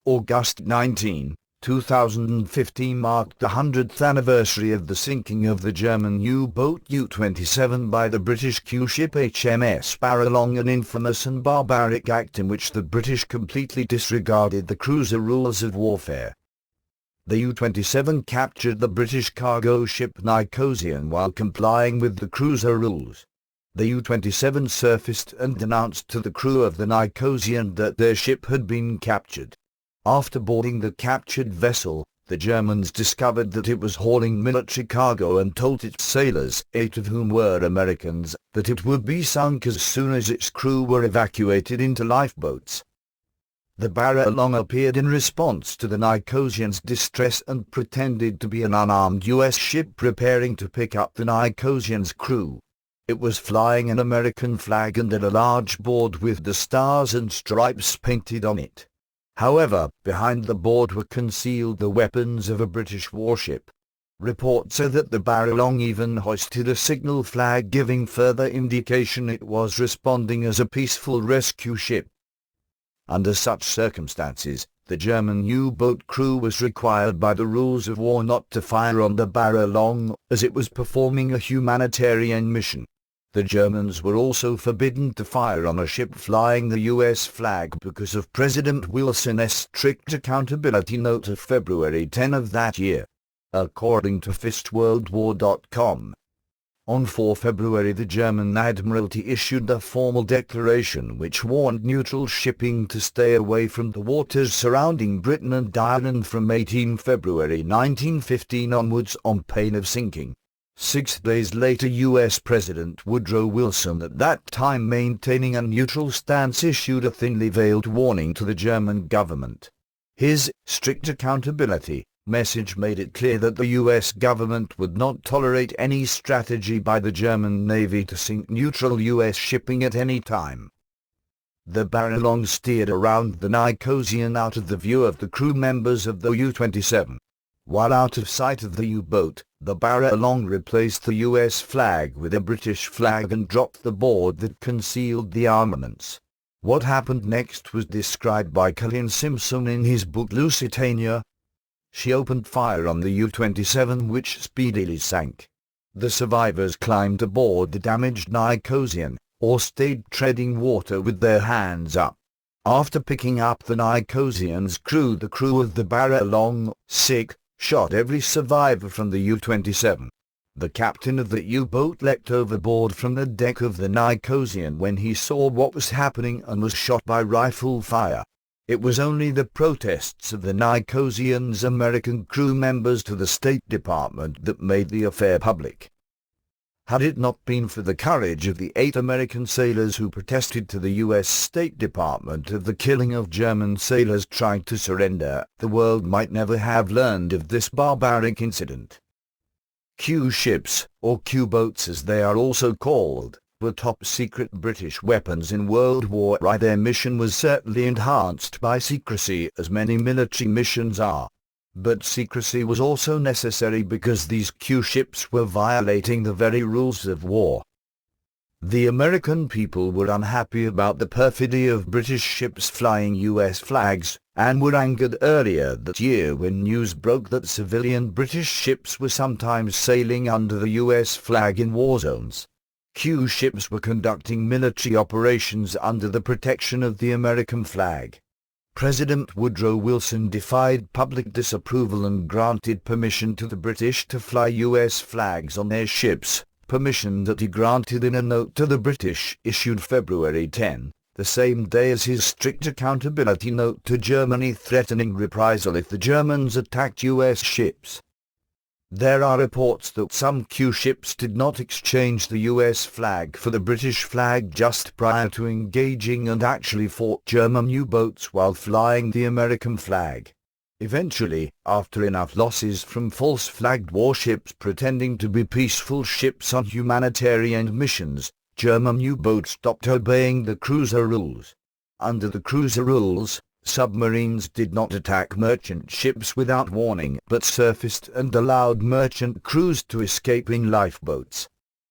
August 19, 2015 marked the 100th anniversary of the sinking of the German U-boat U-27 by the British Q-ship HMS Baralong, an infamous and barbaric act in which the British completely disregarded the cruiser rules of warfare. The U-27 captured the British cargo ship Nicosian while complying with the cruiser rules. The U-27 surfaced and announced to the crew of the Nicosian that their ship had been captured. After boarding the captured vessel, the Germans discovered that it was hauling military cargo and told its sailors, 8 of whom were Americans, that it would be sunk as soon as its crew were evacuated into lifeboats. The Baralong appeared in response to the Nicosian's distress and pretended to be an unarmed U.S. ship preparing to pick up the Nicosian's crew. It was flying an American flag and had a large board with the stars and stripes painted on it. However, behind the board were concealed the weapons of a British warship. Reports say that the Baralong even hoisted a signal flag, giving further indication it was responding as a peaceful rescue ship. Under such circumstances, the German U-boat crew was required by the rules of war not to fire on the Baralong, as it was performing a humanitarian mission. The Germans were also forbidden to fire on a ship flying the U.S. flag because of President Wilson's strict accountability note of February 10 of that year. According to fistworldwar.com. On 4 February the German Admiralty issued a formal declaration which warned neutral shipping to stay away from the waters surrounding Britain and Ireland from 18 February 1915 onwards on pain of sinking. 6 days later, U.S. President Woodrow Wilson, at that time maintaining a neutral stance, issued a thinly veiled warning to the German government. His strict accountability message made it clear that the U.S. government would not tolerate any strategy by the German Navy to sink neutral U.S. shipping at any time. The Baralong steered around the Nicosian out of the view of the crew members of the U-27. While out of sight of the U-boat, the Baralong replaced the U.S. flag with a British flag and dropped the board that concealed the armaments. What happened next was described by Colin Simpson in his book Lusitania. She opened fire on the U-27, which speedily sank. The survivors climbed aboard the damaged Nicosian, or stayed treading water with their hands up. After picking up the Nicosian's crew, the crew of the Baralong, sick, shot every survivor from the U-27. The captain of the U-boat leapt overboard from the deck of the Nicosian when he saw what was happening and was shot by rifle fire. It was only the protests of the Nicosian's American crew members to the State Department that made the affair public. Had it not been for the courage of the 8 American sailors who protested to the U.S. State Department of the killing of German sailors trying to surrender, the world might never have learned of this barbaric incident. Q-ships, or Q-boats as they are also called, were top-secret British weapons in World War I. Their mission was certainly enhanced by secrecy, as many military missions are. But secrecy was also necessary because these Q-ships were violating the very rules of war. The American people were unhappy about the perfidy of British ships flying U.S. flags, and were angered earlier that year when news broke that civilian British ships were sometimes sailing under the U.S. flag in war zones. Q-ships were conducting military operations under the protection of the American flag. President Woodrow Wilson defied public disapproval and granted permission to the British to fly U.S. flags on their ships, permission that he granted in a note to the British issued February 10, the same day as his strict accountability note to Germany threatening reprisal if the Germans attacked U.S. ships. There are reports that some Q-ships did not exchange the U.S. flag for the British flag just prior to engaging and actually fought German U-boats while flying the American flag. Eventually, after enough losses from false-flagged warships pretending to be peaceful ships on humanitarian missions, German U-boats stopped obeying the cruiser rules. Under the cruiser rules, submarines did not attack merchant ships without warning but surfaced and allowed merchant crews to escape in lifeboats.